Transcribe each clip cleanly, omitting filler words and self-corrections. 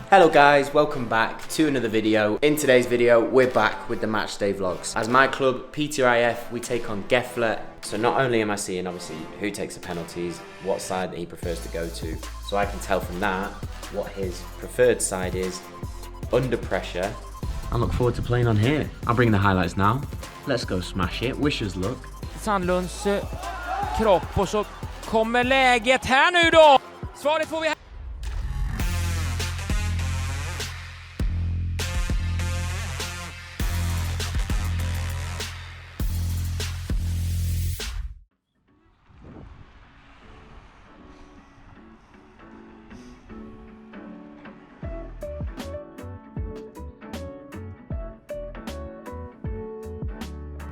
Hello guys, welcome back to another video. In today's video, we're back with the matchday vlogs. As my club, S5Ep41, we take on Gefle. So not only am I seeing obviously who takes the penalties, what side that he prefers to go to, so I can tell from that what his preferred side is under pressure. I look forward to playing on here. I'll bring the highlights now. Let's go smash it. Wish us luck. Sandlunds kropp och så kommer läget här nu då. Svaret får vi här.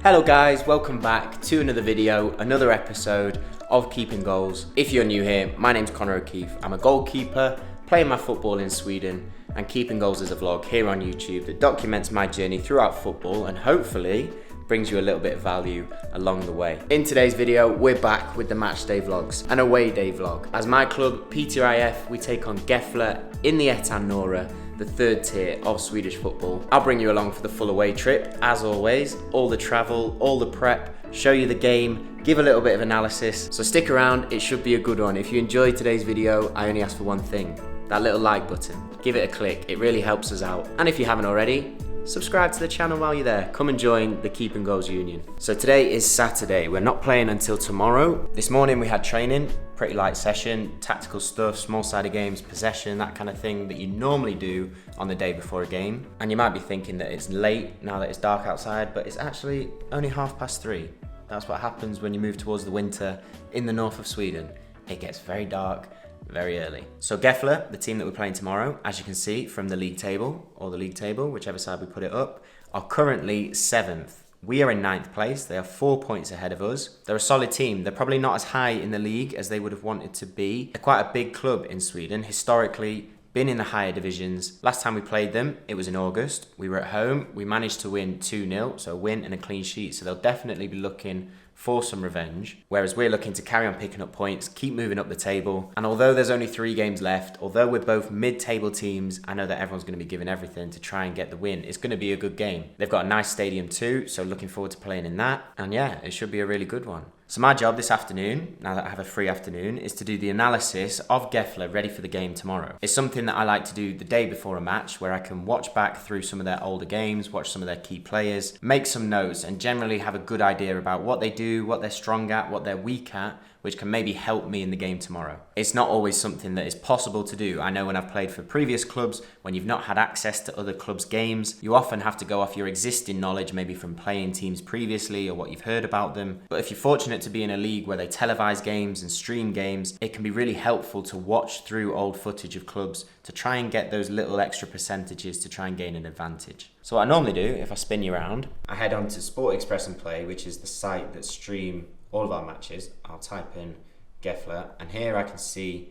Hello guys, welcome back to another video, another episode of Keeping Goals. If you're new here, my name's Conor O'Keefe. I'm a goalkeeper, playing my football in Sweden, and Keeping Goals is a vlog here on YouTube that documents my journey throughout football and hopefully brings you a little bit of value along the way. In today's video, we're back with the matchday vlogs, an away day vlog. As my club, S5Ep41, we take on Gefle in the Ettan Norra, the third tier of Swedish football. I'll bring you along for the full away trip, as always, all the travel, all the prep, show you the game, give a little bit of analysis. So stick around, it should be a good one. If you enjoyed today's video, I only ask for one thing, that little like button. Give it a click, it really helps us out. And if you haven't already, subscribe to the channel while you're there. Come and join the Keeping Goals Union. So today is Saturday. We're not playing until tomorrow. This morning we had training, pretty light session, tactical stuff, small-sided games, possession, that kind of thing that you normally do on the day before a game. And you might be thinking that it's late now that it's dark outside, but it's actually only 3:30. That's what happens when you move towards the winter in the north of Sweden. It gets very dark very early. So Gefle, the team that we're playing tomorrow, as you can see from the league table, or the league table, whichever side we put it up, are currently 7th. We are in 9th place. They are 4 points ahead of us. They're a solid team. They're probably not as high in the league as they would have wanted to be. They're quite a big club in Sweden, historically been in the higher divisions. Last time we played them, it was in August. We were at home. We managed to win 2-0, so a win and a clean sheet. So they'll definitely be looking for some revenge, whereas we're looking to carry on picking up points, keep moving up the table. And although there's only 3 games left, although we're both mid-table teams, I know that everyone's going to be giving everything to try and get the win. It's going to be a good game. They've got a nice stadium too, so looking forward to playing in that. And yeah, it should be a really good one. So my job this afternoon, now that I have a free afternoon, is to do the analysis of Gefle ready for the game tomorrow. It's something that I like to do the day before a match, where I can watch back through some of their older games, watch some of their key players, make some notes, and generally have a good idea about what they do, what they're strong at, what they're weak at, which can maybe help me in the game tomorrow. It's not always something that is possible to do. I know when I've played for previous clubs, when you've not had access to other clubs' games, you often have to go off your existing knowledge, maybe from playing teams previously or what you've heard about them. But if you're fortunate to be in a league where they televise games and stream games, it can be really helpful to watch through old footage of clubs to try and get those little extra percentages to try and gain an advantage. So what I normally do, if I spin you around, I head on to Sport Express and Play, which is the site that stream all of our matches. I'll type in Gefle, and here I can see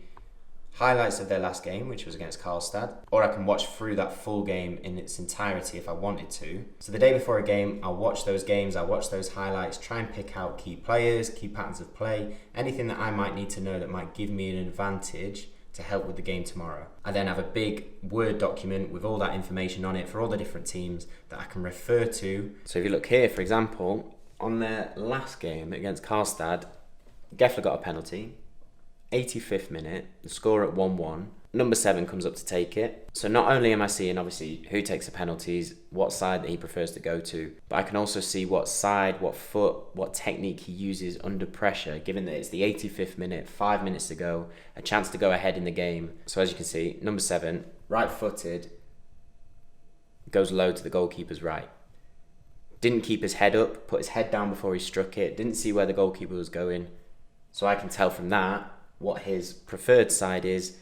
highlights of their last game, which was against Karlstad, or I can watch through that full game in its entirety if I wanted to. So the day before a game, I'll watch those games, I'll watch those highlights, try and pick out key players, key patterns of play, anything that I might need to know that might give me an advantage to help with the game tomorrow. I then have a big Word document with all that information on it for all the different teams that I can refer to. So if you look here, for example, on their last game against Karlstad, Gefle got a penalty, 85th minute, the score at 1-1. Number 7 comes up to take it. So not only am I seeing obviously who takes the penalties, what side that he prefers to go to, but I can also see what side, what foot, what technique he uses under pressure, given that it's the 85th minute, 5 minutes to go, a chance to go ahead in the game. So as you can see, number 7, right-footed, goes low to the goalkeeper's right. Didn't keep his head up, put his head down before he struck it, didn't see where the goalkeeper was going. So I can tell from that what his preferred side is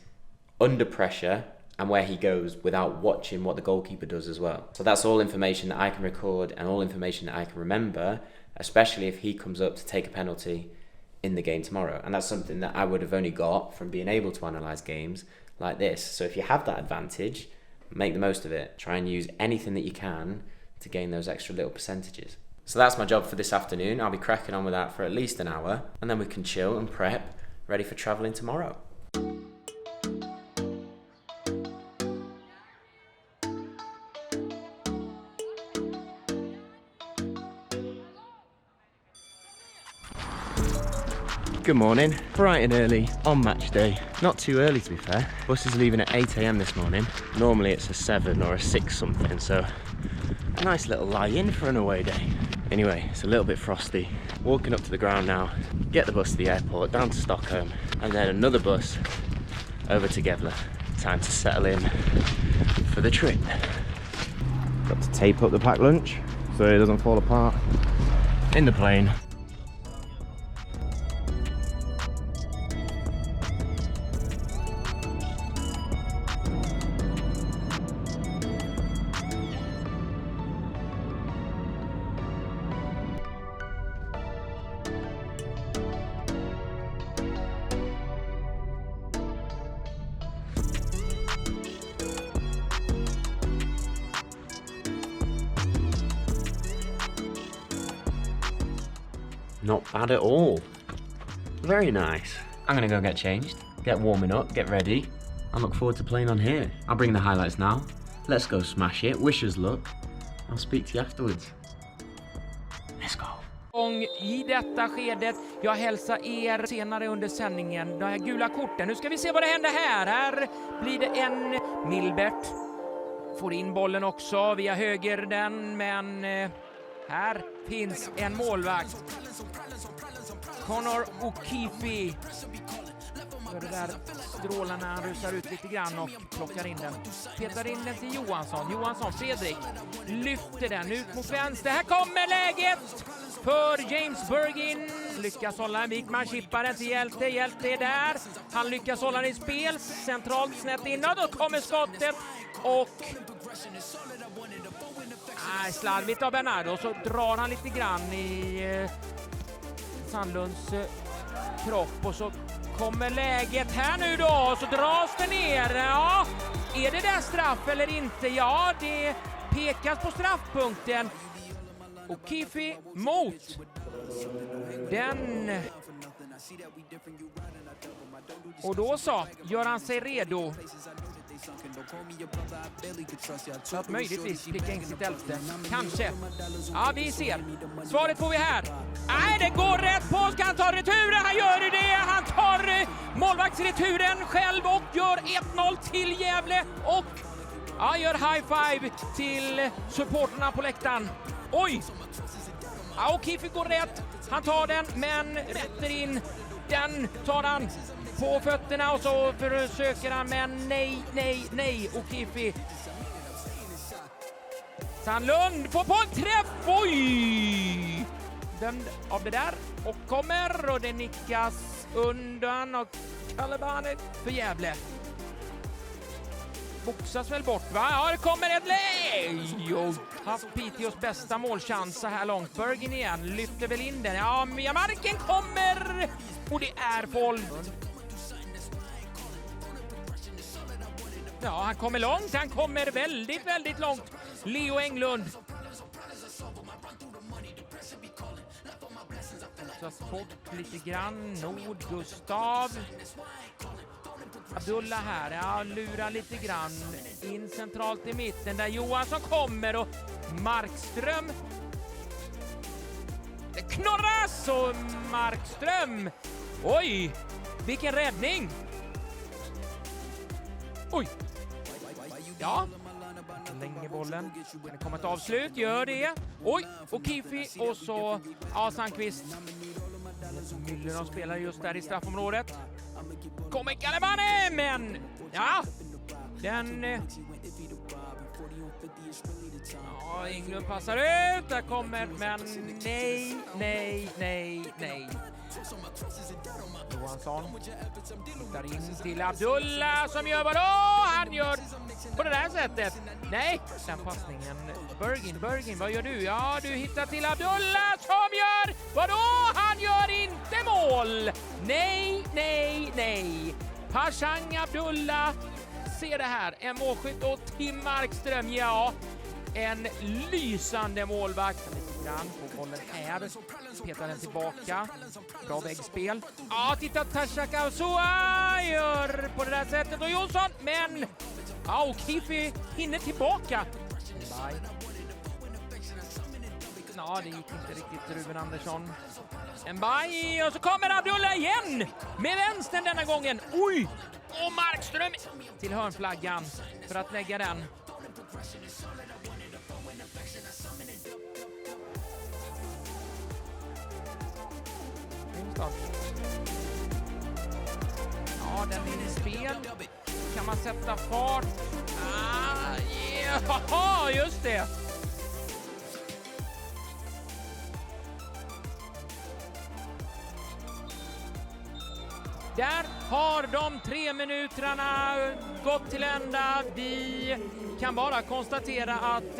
under pressure and where he goes without watching what the goalkeeper does as well. So that's all information that I can record and all information that I can remember, especially if he comes up to take a penalty in the game tomorrow. And that's something that I would have only got from being able to analyse games like this. So if you have that advantage, make the most of it. Try and use anything that you can to gain those extra little percentages. So that's my job for this afternoon. I'll be cracking on with that for at least an hour, and then we can chill and prep, ready for travelling tomorrow. Good morning, bright and early on match day. Not too early to be fair. Bus is leaving at 8 AM this morning. Normally it's a 7 or a 6 something, so a nice little lie-in for an away day. Anyway, it's a little bit frosty. Walking up to the ground now, get the bus to the airport, down to Stockholm, and then another bus over to Gefle. Time to settle in for the trip. Got to tape up the packed lunch so it doesn't fall apart in the plane. Not bad at all. Very nice. I'm gonna go get changed, get warming up, get ready. I look forward to playing on here. I'll bring the highlights now. Let's go smash it. Wish us luck. I'll speak to you afterwards. Let's go. I detta skedet, jag hälsar er senare under sändningen. De här gula korten. Nu ska vi se vad det händer här. Här blir det en Milbert. Får in bollen också via höger den, men här finns en målvakt. Conor och Gefle. Det där strålar när han rusar ut lite grann och plockar in den. Petar in den till Johansson. Johansson, Fredrik lyfter den ut mot vänster. Här kommer läget för James Bergin. Lyckas hålla en Wikman, chippar den till Hjälte. Hjälte är där. Han lyckas hålla den i spel. Centralt snett inåt. Då kommer skottet och slarvigt av Bernardo, så drar han lite grann i Sandlunds kropp och så kommer läget här nu då, så dras det ner. Ja, är det där straff eller inte? Ja, det pekas på straffpunkten och Gefle mot den. Och då så gör han sig redo att möjligtvis pricka in sitt 11:e. Kanske. Ja, vi ser. Svaret får vi här. Nej, det går rätt på. Ska han ta returen? Han gör det. Han tar målvaktsreturen själv och gör 1-0 till Gefle. Och gör high five till supporterna på läktaren. Oj! Ja, och Gefle går rätt. Han tar den, men rätter in. Den tar han på fötterna och så försöker han, men nej. Och Gefle. Sandlund får på en träff. Oj! Dömd av det där och kommer och det nickas undan och Kalabane för Gefle. Boxas väl bort, va? Ja, det kommer ett läge. Haft Piteås bästa målchans så här långt. Bergin igen, lyfter väl in den. Ja, marken kommer och det är boll. Ja, han kommer långt. Han kommer väldigt långt. Leo Englund. Så bort lite grann. Nord, Gustav. Abdullah här. Ja, lurar lite grann. In centralt i mitten där Johansson kommer och Markström. Det knorras och Markström. Oj, vilken räddning. Oj. Ja. Länger bollen. Kan det komma ett avslut? Gör det. Oj, och Gefle och så Sandqvist. Müller de spelar just där i straffområdet. Kommer Kalabane, men ja. Den Englund passar ut. Där kommer, men nej. Johansson där in till Abdullah som gör vadå? Han gör på det där sättet. Nej, den passningen. Bergin, vad gör du? Ja, du hittar till Abdullah som gör vadå? Han gör inte mål. Nej. Pashang Abdullah ser det här. En målskytt och Tim Markström, ja. En lysande målvakt. Grann på bollen här. Petar den tillbaka. Bra väggspel. Ja, titta Tashaka och så gör på det där sättet. Och Jonsson, men och Gefle hinner tillbaka. Ja, det gick inte riktigt, Ruben Andersson. En baj, och så kommer Abdullah igen! Med vänstern denna gången. Oj! Och Markström till hörnflaggan för att lägga den. Ja, den är i spel. Kan man sätta fart? Ja, just det! Där har de 3 minuterna gått till ända. Vi kan bara konstatera att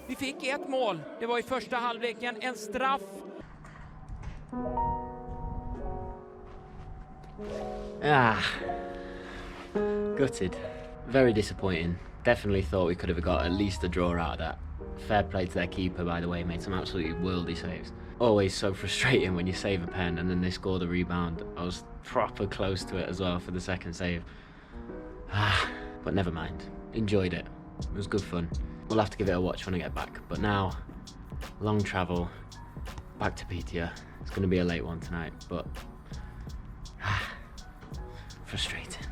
vi fick ett mål. Det var i första halvleken, en straff. Gutted. Very disappointing. Definitely thought we could have got at least a draw out of that. Fair play to their keeper, by the way, made some absolutely worldy saves. Always so frustrating when you save a pen and then they score the rebound. I was proper close to it as well for the second save. But never mind. Enjoyed it. It was good fun. We'll have to give it a watch when I get back. But now, long travel, back to Petia. It's going to be a late one tonight, but frustrating.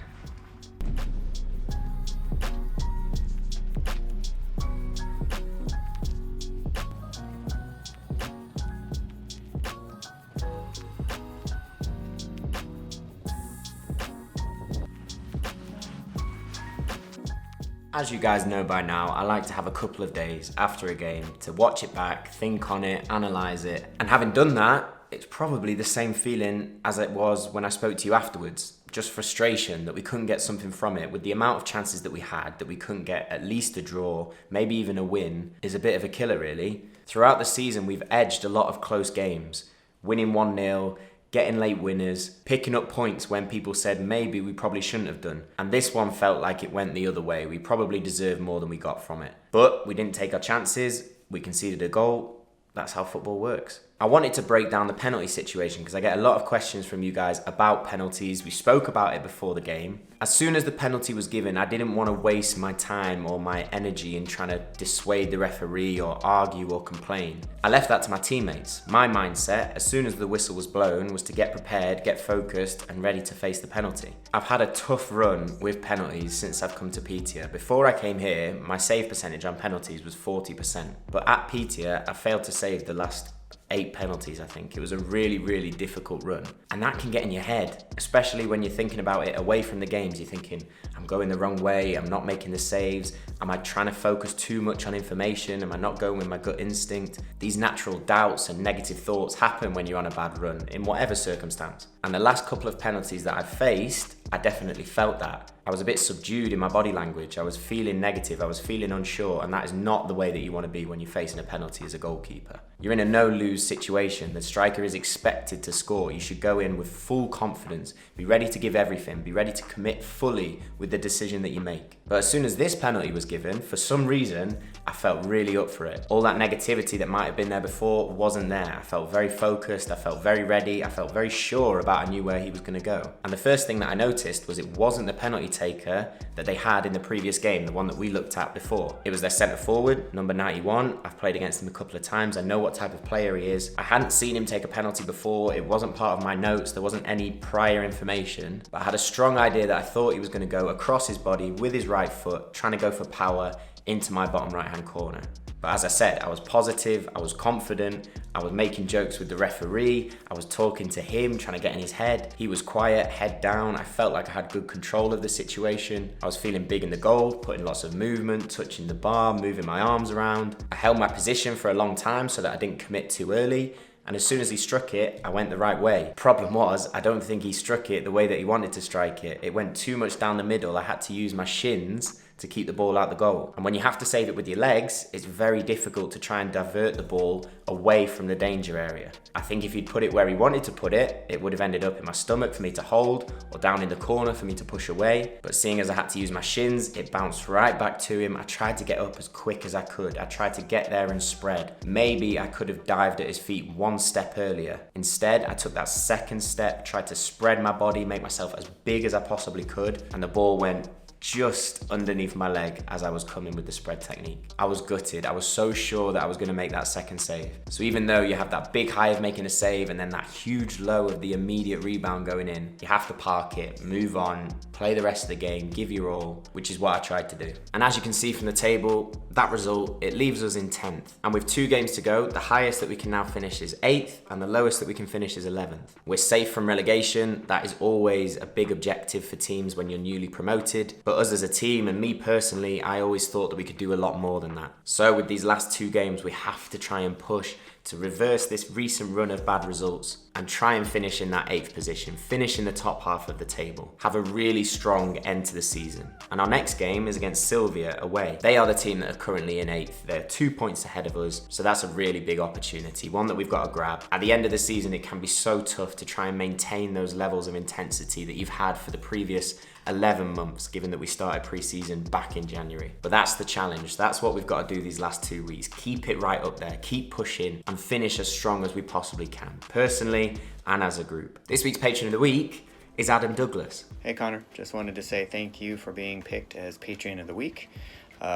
As you guys know by now, I like to have a couple of days after a game to watch it back, think on it, analyse it. And having done that, it's probably the same feeling as it was when I spoke to you afterwards. Just frustration that we couldn't get something from it. With the amount of chances that we had, that we couldn't get at least a draw, maybe even a win, is a bit of a killer really. Throughout the season, we've edged a lot of close games, winning 1-0, getting late winners, picking up points when people said maybe we probably shouldn't have done. And this one felt like it went the other way. We probably deserved more than we got from it. But we didn't take our chances, we conceded a goal. That's how football works. I wanted to break down the penalty situation because I get a lot of questions from you guys about penalties. We spoke about it before the game. As soon as the penalty was given, I didn't want to waste my time or my energy in trying to dissuade the referee or argue or complain. I left that to my teammates. My mindset, as soon as the whistle was blown, was to get prepared, get focused and ready to face the penalty. I've had a tough run with penalties since I've come to Petia. Before I came here, my save percentage on penalties was 40%. But at Petia, I failed to save the last 8 penalties, I think. It was a really, really difficult run. And that can get in your head, especially when you're thinking about it away from the games. You're thinking, I'm going the wrong way, I'm not making the saves, am I trying to focus too much on information, am I not going with my gut instinct? These natural doubts and negative thoughts happen when you're on a bad run, in whatever circumstance. And the last couple of penalties that I've faced, I definitely felt that. I was a bit subdued in my body language. I was feeling negative, I was feeling unsure, and that is not the way that you want to be when you're facing a penalty as a goalkeeper. You're in a no-lose situation. The striker is expected to score. You should go in with full confidence, be ready to give everything, be ready to commit fully with the decision that you make. But as soon as this penalty was given, for some reason, I felt really up for it. All that negativity that might have been there before wasn't there. I felt very focused, I felt very ready, I felt very sure about I knew where he was going to go. And the first thing that I noticed was it wasn't the penalty taker that they had in the previous game, the one that we looked at before. It was their centre forward, number 91. I've played against him a couple of times. I know what type of player he is. I hadn't seen him take a penalty before. It wasn't part of my notes. There wasn't any prior information, but I had a strong idea that I thought he was going to go across his body with his right foot, trying to go for power into my bottom right hand corner. But as I said, I was positive, I was confident, I was making jokes with the referee, I was talking to him, trying to get in his head. He was quiet, head down. I felt like I had good control of the situation. I was feeling big in the goal, putting lots of movement, touching the bar, moving my arms around. I held my position for a long time so that I didn't commit too early. And as soon as he struck it, I went the right way. Problem was, I don't think he struck it the way that he wanted to strike it. It went too much down the middle. I had to use my shins to keep the ball out the goal. And when you have to save it with your legs, it's very difficult to try and divert the ball away from the danger area. I think if he'd put it where he wanted to put it, it would have ended up in my stomach for me to hold or down in the corner for me to push away. But seeing as I had to use my shins, it bounced right back to him. I tried to get up as quick as I could. I tried to get there and spread. Maybe I could have dived at his feet one step earlier. Instead, I took that second step, tried to spread my body, make myself as big as I possibly could, and the ball went just underneath my leg as I was coming with the spread technique. I was gutted. I was so sure that I was going to make that second save. So even though you have that big high of making a save and then that huge low of the immediate rebound going in, you have to park it, move on, play the rest of the game, give your all, which is what I tried to do. And as you can see from the table, that result, it leaves us in 10th. And with 2 games to go, the highest that we can now finish is 8th and the lowest that we can finish is 11th. We're safe from relegation. That is always a big objective for teams when you're newly promoted. But us as a team, and me personally, I always thought that we could do a lot more than that. So with these last 2 games, we have to try and push to reverse this recent run of bad results and try and finish in that 8th position, finish in the top half of the table, have a really strong end to the season. And our next game is against Sylvia away. They are the team that are currently in 8th. They're 2 points ahead of us, so that's a really big opportunity, one that we've got to grab. At the end of the season, it can be so tough to try and maintain those levels of intensity that you've had for the previous 11 months, given that we started pre-season back in January. But that's the challenge. That's what we've got to do these last 2 weeks. Keep it right up there, keep pushing, and finish as strong as we possibly can, personally and as a group. This week's Patron of the Week is Adam Douglas. Hey Connor, just wanted to say thank you for being picked as Patron of the Week.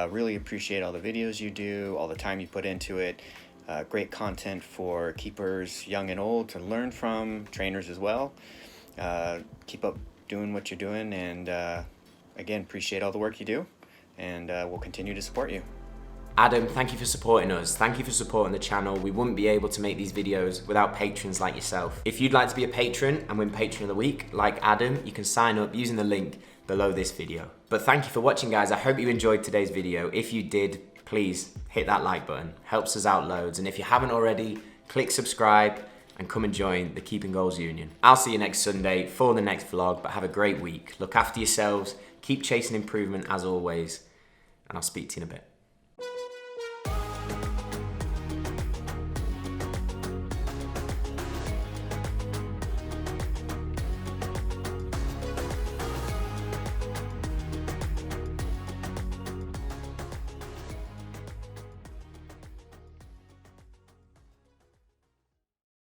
Really appreciate all the videos you do, all the time you put into it. Great content for keepers, young and old, to learn from, trainers as well. Keep up doing what you're doing, and again, appreciate all the work you do, and we'll continue to support you. Adam, thank you for supporting us. Thank you for supporting the channel. We wouldn't be able to make these videos without patrons like yourself. If you'd like to be a patron and win Patron of the Week, like Adam, you can sign up using the link below this video. But thank you for watching, guys. I hope you enjoyed today's video. If you did, please hit that like button. Helps us out loads. And if you haven't already, click subscribe and come and join the Keeping Goals Union. I'll see you next Sunday for the next vlog, but have a great week. Look after yourselves, keep chasing improvement as always, and I'll speak to you in a bit.